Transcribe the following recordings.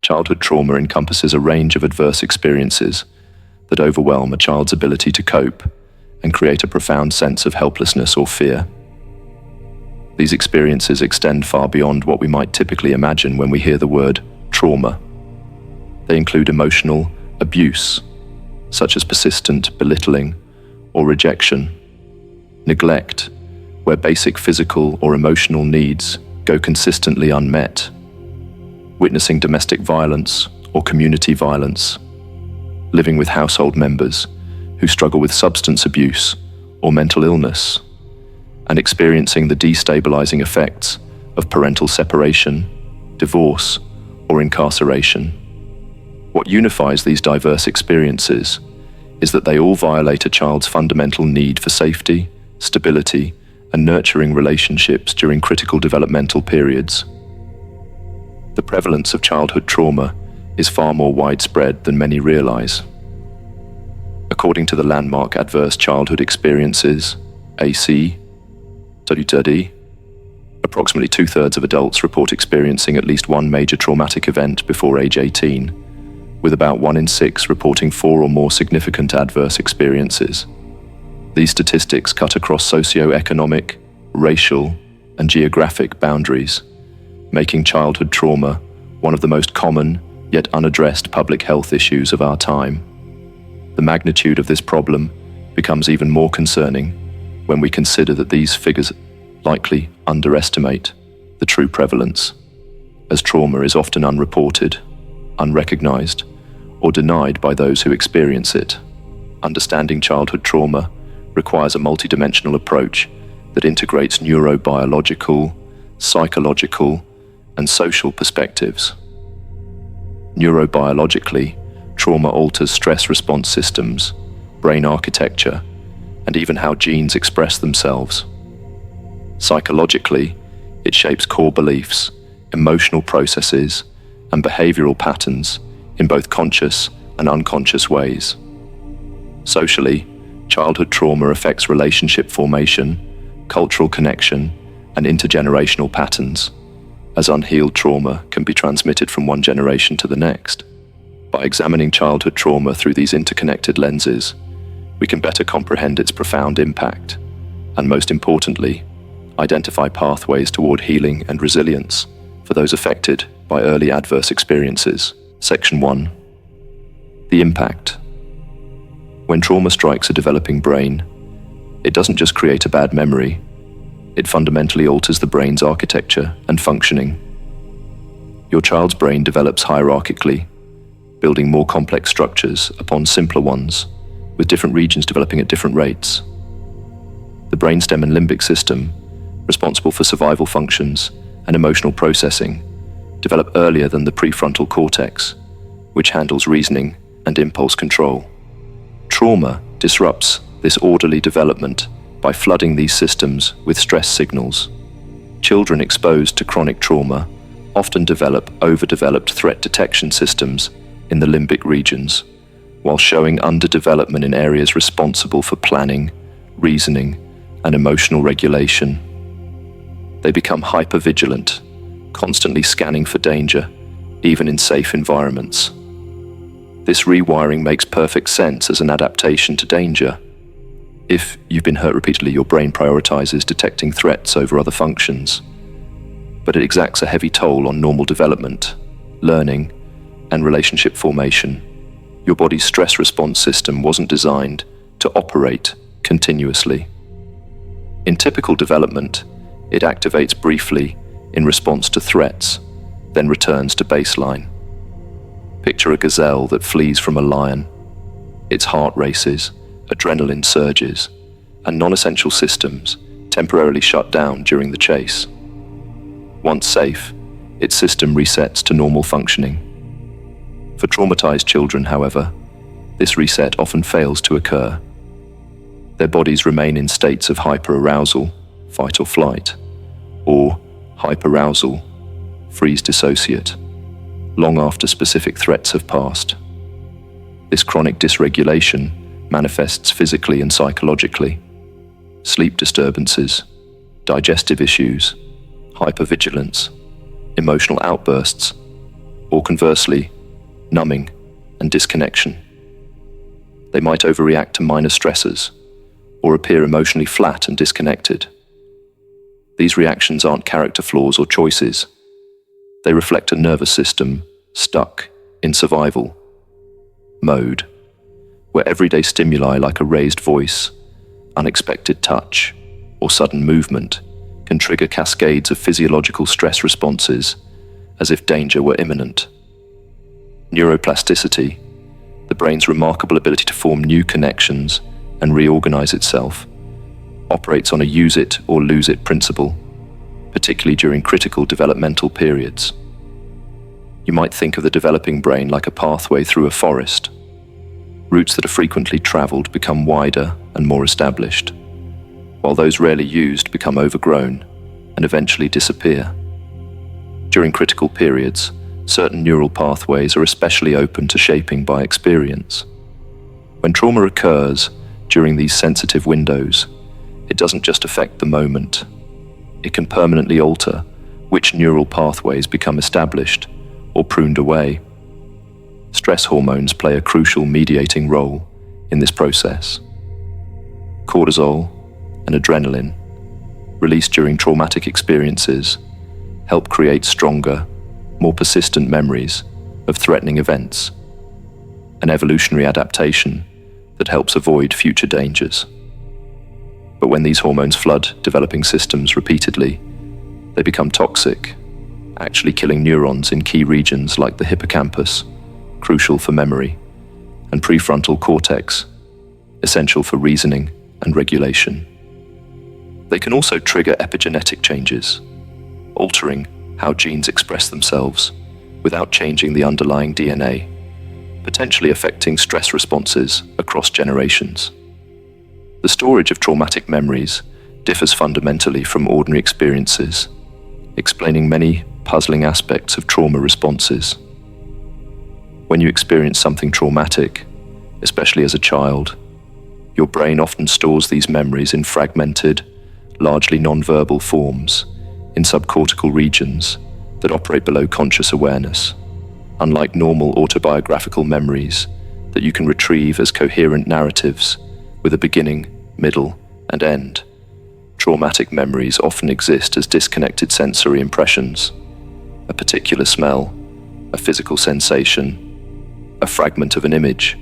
Childhood trauma encompasses a range of adverse experiences that overwhelm a child's ability to cope and create a profound sense of helplessness or fear. These experiences extend far beyond what we might typically imagine when we hear the word trauma. They include emotional abuse, such as persistent belittling or rejection, neglect, where basic physical or emotional needs go consistently unmet, witnessing domestic violence or community violence, living with household members who struggle with substance abuse or mental illness, and experiencing the destabilizing effects of parental separation, divorce, or incarceration. What unifies these diverse experiences is that they all violate a child's fundamental need for safety, stability, and nurturing relationships during critical developmental periods. The prevalence of childhood trauma is far more widespread than many realize. According to the landmark Adverse Childhood Experiences, AC, study, approximately 2/3 of adults report experiencing at least one major traumatic event before age 18, with about 1 in 6 reporting 4 or more significant adverse experiences. These statistics cut across socio-economic, racial, and geographic boundaries, making childhood trauma one of the most common yet unaddressed public health issues of our time. The magnitude of this problem becomes even more concerning when we consider that these figures likely underestimate the true prevalence, as trauma is often unreported, unrecognized, or denied by those who experience it. Understanding childhood trauma requires a multidimensional approach that integrates neurobiological, psychological, and social perspectives. Neurobiologically, trauma alters stress response systems, brain architecture, and even how genes express themselves. Psychologically, it shapes core beliefs, emotional processes, and behavioral patterns in both conscious and unconscious ways. Socially, childhood trauma affects relationship formation, cultural connection, and intergenerational patterns, as unhealed trauma can be transmitted from one generation to the next. By examining childhood trauma through these interconnected lenses, we can better comprehend its profound impact, and most importantly, identify pathways toward healing and resilience for those affected by early adverse experiences. Section 1. The impact. When trauma strikes a developing brain, it doesn't just create a bad memory, it fundamentally alters the brain's architecture and functioning. Your child's brain develops hierarchically, building more complex structures upon simpler ones, with different regions developing at different rates. The brainstem and limbic system, responsible for survival functions and emotional processing, develop earlier than the prefrontal cortex, which handles reasoning and impulse control. Trauma disrupts this orderly development by flooding these systems with stress signals. Children exposed to chronic trauma often develop overdeveloped threat detection systems in the limbic regions, while showing underdevelopment in areas responsible for planning, reasoning, and emotional regulation. They become hypervigilant, constantly scanning for danger, even in safe environments. This rewiring makes perfect sense as an adaptation to danger. If you've been hurt repeatedly, your brain prioritizes detecting threats over other functions, but it exacts a heavy toll on normal development, learning, and relationship formation. Your body's stress response system wasn't designed to operate continuously. In typical development, it activates briefly in response to threats, then returns to baseline. Picture a gazelle that flees from a lion. Its heart races, adrenaline surges, and non-essential systems temporarily shut down during the chase. Once safe, its system resets to normal functioning. For traumatized children, however, this reset often fails to occur. Their bodies remain in states of hyperarousal, fight or flight, or hyperarousal, freeze dissociate, long after specific threats have passed. This chronic dysregulation manifests physically and psychologically. Sleep disturbances, digestive issues, hypervigilance, emotional outbursts, or conversely, numbing and disconnection. They might overreact to minor stressors or appear emotionally flat and disconnected. These reactions aren't character flaws or choices. They reflect a nervous system stuck in survival mode, where everyday stimuli like a raised voice, unexpected touch, or sudden movement can trigger cascades of physiological stress responses as if danger were imminent. Neuroplasticity, the brain's remarkable ability to form new connections and reorganize itself, operates on a use it or lose it principle, particularly during critical developmental periods. You might think of the developing brain like a pathway through a forest. Routes that are frequently traveled become wider and more established, while those rarely used become overgrown and eventually disappear. During critical periods, certain neural pathways are especially open to shaping by experience. When trauma occurs during these sensitive windows, it doesn't just affect the moment. It can permanently alter which neural pathways become established or pruned away. Stress hormones play a crucial mediating role in this process. Cortisol and adrenaline, released during traumatic experiences, help create stronger, more persistent memories of threatening events, an evolutionary adaptation that helps avoid future dangers. But when these hormones flood developing systems repeatedly, they become toxic, actually killing neurons in key regions like the hippocampus, crucial for memory, and prefrontal cortex, essential for reasoning and regulation. They can also trigger epigenetic changes, altering how genes express themselves without changing the underlying DNA, potentially affecting stress responses across generations. The storage of traumatic memories differs fundamentally from ordinary experiences, explaining many puzzling aspects of trauma responses. When you experience something traumatic, especially as a child, your brain often stores these memories in fragmented, largely non-verbal forms in subcortical regions that operate below conscious awareness, unlike normal autobiographical memories that you can retrieve as coherent narratives with a beginning, middle, and end. Traumatic memories often exist as disconnected sensory impressions, a particular smell, a physical sensation, a fragment of an image,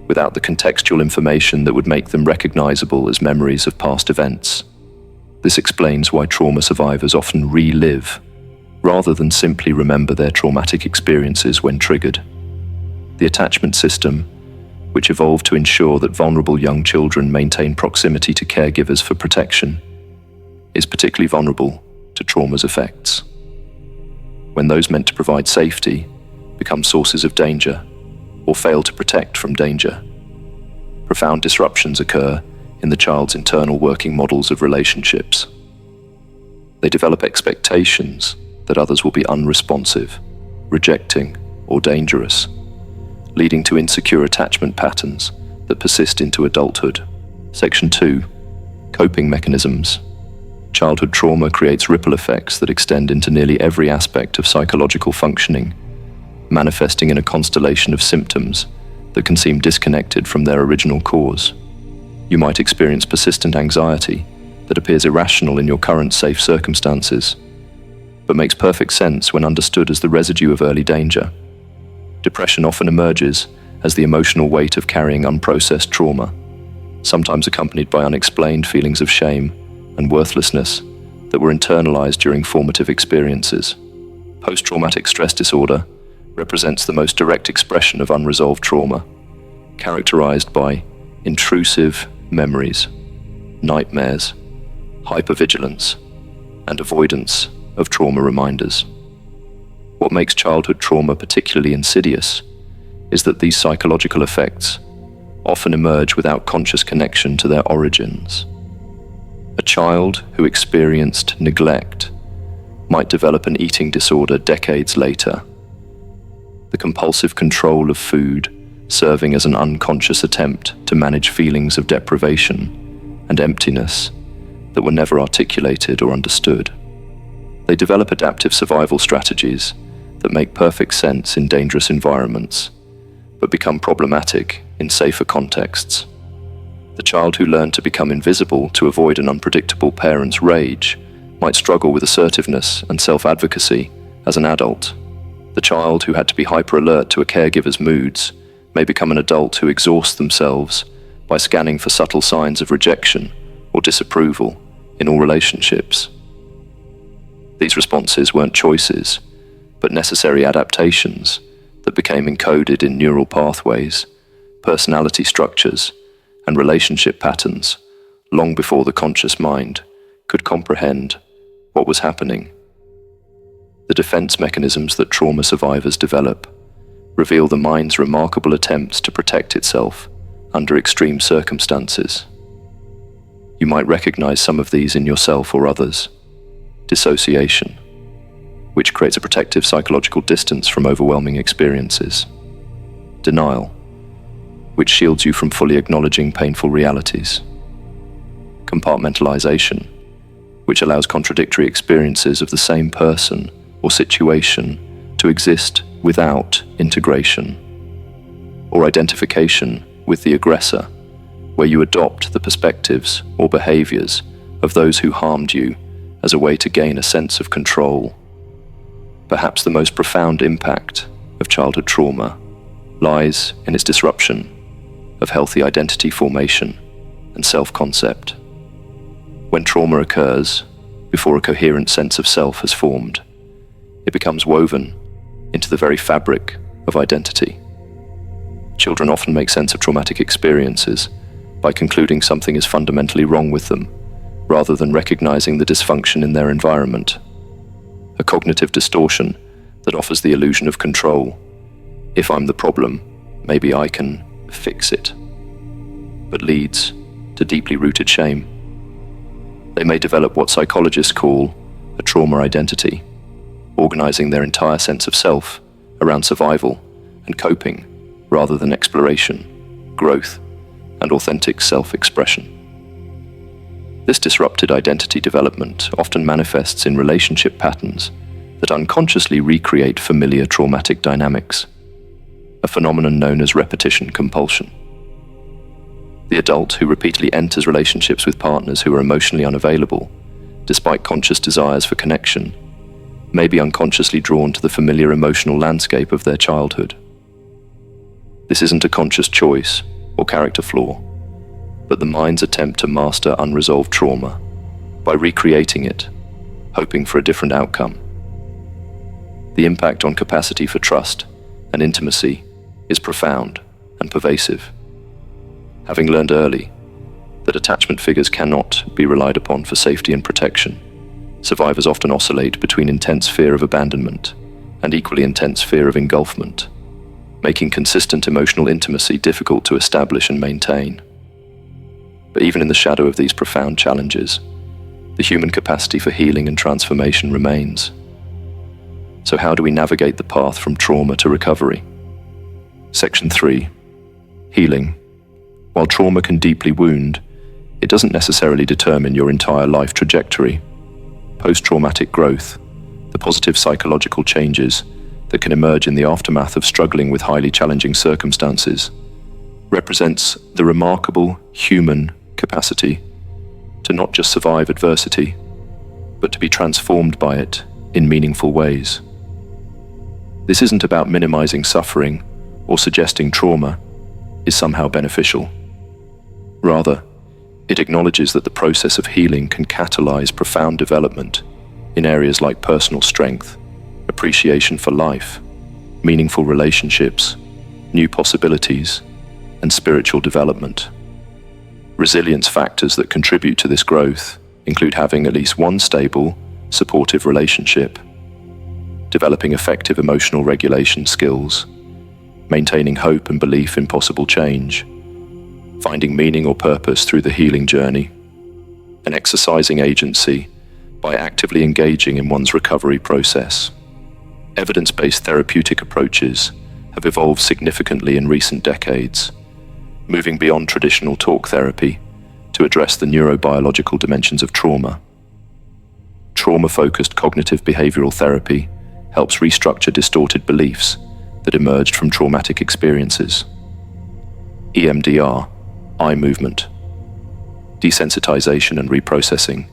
without the contextual information that would make them recognizable as memories of past events. This explains why trauma survivors often relive, rather than simply remember their traumatic experiences when triggered. The attachment system, which evolved to ensure that vulnerable young children maintain proximity to caregivers for protection, is particularly vulnerable to trauma's effects. When those meant to provide safety become sources of danger or fail to protect from danger, profound disruptions occur in the child's internal working models of relationships. They develop expectations that others will be unresponsive, rejecting, or dangerous, leading to insecure attachment patterns that persist into adulthood. Section 2. Coping mechanisms. Childhood trauma creates ripple effects that extend into nearly every aspect of psychological functioning, manifesting in a constellation of symptoms that can seem disconnected from their original cause. You might experience persistent anxiety that appears irrational in your current safe circumstances, but makes perfect sense when understood as the residue of early danger. Depression often emerges as the emotional weight of carrying unprocessed trauma, sometimes accompanied by unexplained feelings of shame and worthlessness that were internalized during formative experiences. Post-traumatic stress disorder represents the most direct expression of unresolved trauma, characterized by intrusive memories, nightmares, hypervigilance, and avoidance of trauma reminders. What makes childhood trauma particularly insidious is that these psychological effects often emerge without conscious connection to their origins. A child who experienced neglect might develop an eating disorder decades later, the compulsive control of food serving as an unconscious attempt to manage feelings of deprivation and emptiness that were never articulated or understood. They develop adaptive survival strategies that make perfect sense in dangerous environments, but become problematic in safer contexts. The child who learned to become invisible to avoid an unpredictable parent's rage might struggle with assertiveness and self-advocacy as an adult. The child who had to be hyper-alert to a caregiver's moods may become an adult who exhausts themselves by scanning for subtle signs of rejection or disapproval in all relationships. These responses weren't choices, but necessary adaptations that became encoded in neural pathways, personality structures, and relationship patterns long before the conscious mind could comprehend what was happening. The defense mechanisms that trauma survivors develop reveal the mind's remarkable attempts to protect itself under extreme circumstances. You might recognize some of these in yourself or others. Dissociation, which creates a protective psychological distance from overwhelming experiences. Denial, which shields you from fully acknowledging painful realities. Compartmentalization, which allows contradictory experiences of the same person or situation to exist without integration. Or identification with the aggressor, where you adopt the perspectives or behaviors of those who harmed you as a way to gain a sense of control. Perhaps the most profound impact of childhood trauma lies in its disruption of healthy identity formation and self-concept. When trauma occurs, before a coherent sense of self has formed, it becomes woven into the very fabric of identity. Children often make sense of traumatic experiences by concluding something is fundamentally wrong with them, rather than recognizing the dysfunction in their environment. A cognitive distortion that offers the illusion of control. If I'm the problem, maybe I can fix it, but leads to deeply rooted shame. They may develop what psychologists call a trauma identity, organizing their entire sense of self around survival and coping rather than exploration, growth, and authentic self-expression. This disrupted identity development often manifests in relationship patterns that unconsciously recreate familiar traumatic dynamics, a phenomenon known as repetition compulsion. The adult who repeatedly enters relationships with partners who are emotionally unavailable, despite conscious desires for connection, may be unconsciously drawn to the familiar emotional landscape of their childhood. This isn't a conscious choice or character flaw, but the mind's attempt to master unresolved trauma by recreating it, hoping for a different outcome. The impact on capacity for trust and intimacy is profound and pervasive. Having learned early that attachment figures cannot be relied upon for safety and protection, survivors often oscillate between intense fear of abandonment and equally intense fear of engulfment, making consistent emotional intimacy difficult to establish and maintain. But even in the shadow of these profound challenges, the human capacity for healing and transformation remains. So how do we navigate the path from trauma to recovery? Section 3. Healing. While trauma can deeply wound, it doesn't necessarily determine your entire life trajectory. Post-traumatic growth, the positive psychological changes that can emerge in the aftermath of struggling with highly challenging circumstances, represents the remarkable human capacity to not just survive adversity, but to be transformed by it in meaningful ways. This isn't about minimizing suffering or suggesting trauma is somehow beneficial. Rather, it acknowledges that the process of healing can catalyze profound development in areas like personal strength, appreciation for life, meaningful relationships, new possibilities, and spiritual development. Resilience factors that contribute to this growth include having at least one stable, supportive relationship, developing effective emotional regulation skills, maintaining hope and belief in possible change, finding meaning or purpose through the healing journey, and exercising agency by actively engaging in one's recovery process. Evidence-based therapeutic approaches have evolved significantly in recent decades, moving beyond traditional talk therapy to address the neurobiological dimensions of trauma. Trauma-focused cognitive behavioral therapy helps restructure distorted beliefs that emerged from traumatic experiences. EMDR, eye movement, desensitization and reprocessing,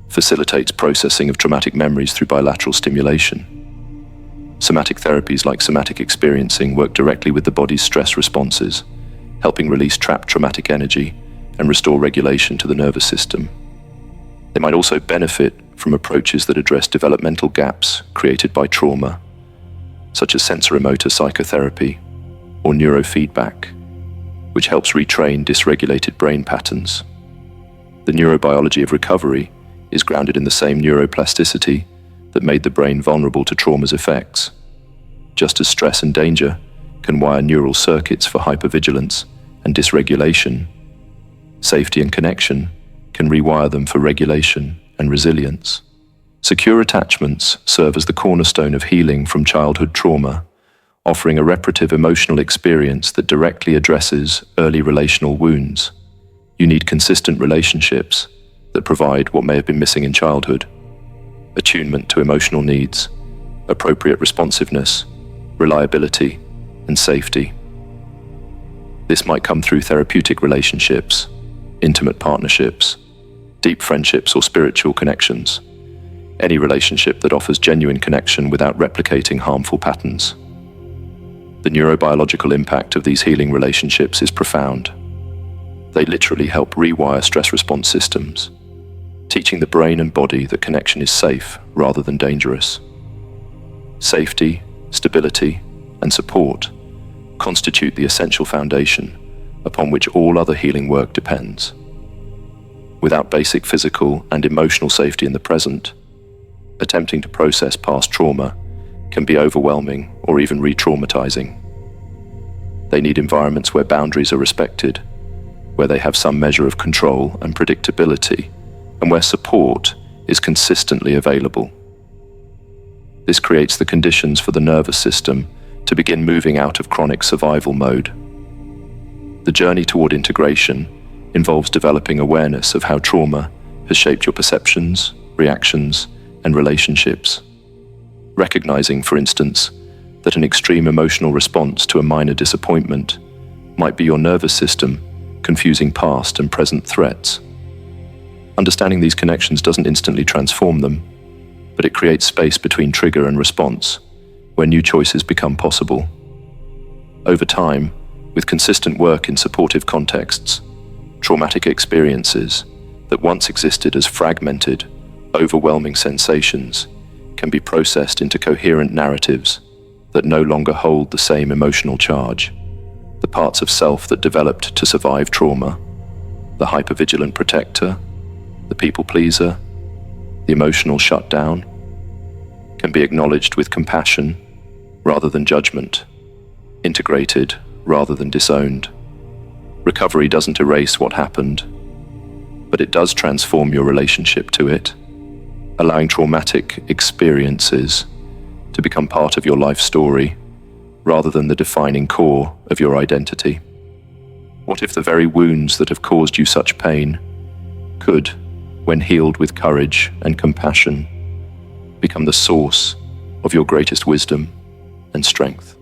facilitates processing of traumatic memories through bilateral stimulation. Somatic therapies like somatic experiencing work directly with the body's stress responses, helping release trapped traumatic energy and restore regulation to the nervous system. They might also benefit from approaches that address developmental gaps created by trauma, such as sensoromotor psychotherapy or neurofeedback, which helps retrain dysregulated brain patterns. The neurobiology of recovery is grounded in the same neuroplasticity that made the brain vulnerable to trauma's effects. Just as stress and danger can wire neural circuits for hypervigilance and dysregulation, safety and connection can rewire them for regulation and resilience. Secure attachments serve as the cornerstone of healing from childhood trauma, offering a reparative emotional experience that directly addresses early relational wounds. You need consistent relationships that provide what may have been missing in childhood: attunement to emotional needs, appropriate responsiveness, reliability, and safety. This might come through therapeutic relationships, intimate partnerships, deep friendships, or spiritual connections. Any relationship that offers genuine connection without replicating harmful patterns. The neurobiological impact of these healing relationships is profound. They literally help rewire stress response systems, teaching the brain and body that connection is safe rather than dangerous. Safety, stability, and support constitute the essential foundation upon which all other healing work depends. Without basic physical and emotional safety in the present, attempting to process past trauma can be overwhelming or even re-traumatizing. They need environments where boundaries are respected, where they have some measure of control and predictability, and where support is consistently available. This creates the conditions for the nervous system to begin moving out of chronic survival mode. The journey toward integration involves developing awareness of how trauma has shaped your perceptions, reactions, and relationships. Recognizing, for instance, that an extreme emotional response to a minor disappointment might be your nervous system confusing past and present threats. Understanding these connections doesn't instantly transform them, but it creates space between trigger and response, where new choices become possible. Over time, with consistent work in supportive contexts, traumatic experiences that once existed as fragmented, overwhelming sensations can be processed into coherent narratives that no longer hold the same emotional charge. The parts of self that developed to survive trauma, the hypervigilant protector, the people pleaser, the emotional shutdown, can be acknowledged with compassion rather than judgment, integrated rather than disowned. Recovery doesn't erase what happened, but it does transform your relationship to it, allowing traumatic experiences to become part of your life story rather than the defining core of your identity. What if the very wounds that have caused you such pain could, when healed with courage and compassion, become the source of your greatest wisdom and strength?